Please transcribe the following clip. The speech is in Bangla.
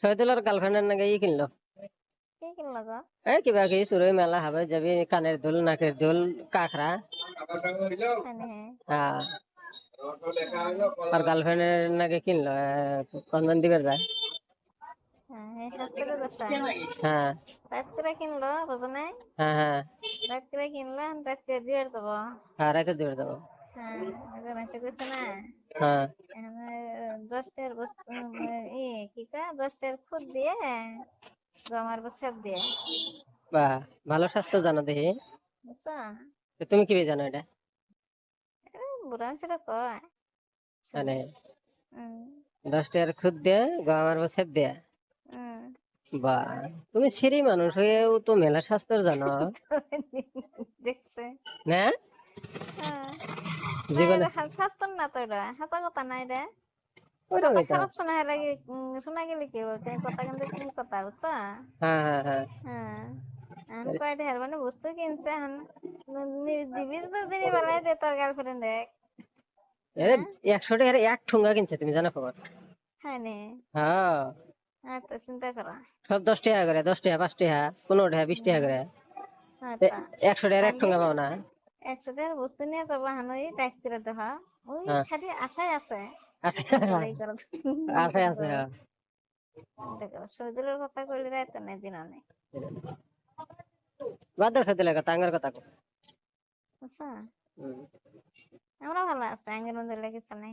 শহীদুলের গার্লফ্রেন্ডের নাকি কিনলো। কি কিনলো গো? এই কিবা কি চুরই মেলা হবে যাবি, কানের দুল, নাকের দুল, কাঁকড়া। হ্যাঁ। হ্যাঁ, আর গার্লফ্রেন্ডের নাকি কিনলো কনভেন্ট দিবে যায়। এই হাত করে যাচ্ছে। হ্যাঁ রাত করে কিনলো, বুঝো নাই? হ্যাঁ হ্যাঁ রাত করে কিনলো, রাত করে দিয়ে যাবো। হ্যাঁ, রাতে দিবে যাবো। হ্যাঁ, ওই যে মানুষে কইছে না, হ্যাঁ, এখানে 10টার বস্তু, কি কয়, 10টার খুদ দিয়ে গমার বছর দিয়ে, বাহ, ভালো স্বাস্থ্য জানো দেখি। বুঝছো? তো তুমি কি জানো এটা? বুড়া মানুষেরা কয় মানে শুনি। হম 10 টাকার খুদ দিয়ে আমার সেপ দেয়া। হম বাহ, তুমি সিরি মানুষ হয়েও তো মেলা স্বাস্থ্য জানো দেখছে। না? হ্যাঁ, না জীবনে এটা স্বাস্থ্য না তো, এটা হাসা কথা না এটা। কথা ওইরকমই তো। খারাপ শোনা লাগে, শোনা গেলে কি হবে, কথা কিন্তু কি কথা, বুঝছো? হ্যাঁ হ্যাঁ হ্যাঁ। হ্যাঁ, এখন কয়টা হের মানে বস্তু কিনছে এখন, দিবি তো দিনই বেলায় দে তোর গার্লফ্রেন্ড এক। এরে হ্যাঁ, 100 টাকার এক ঠুঙ্গা কিনছে, তুমি জানো খবর? হ্যাঁ নে। হ্যাঁ, আচ্ছা, চিন্তা করো। সব 10 টাকা করে, 10 টাকা, 5 টাকা, 15 টাকা, 20 টাকা হম করে। আচ্ছা, 100 টাকার এক তাহলে ঠুঙ্গা পাও না? 100টার বস্তু নিয়ে যাবো এখন, ওই টাইপ করে দেওয়া, ওই হ্যাঁ, খালি আশায় আছে। আচ্ছা, এই করো। আশায় আছে, হ্যাঁ। চিন্তা করো, শহীদুলের কথা কইলে রাইতো নাই দিন অনেক, বাদ দাও সেদিনের কথা, আঙ্গের কথা কও। বুঝছো? হুম। আমরা ভালো আছি, আঙ্গের মধ্যে লেগেছে নাই।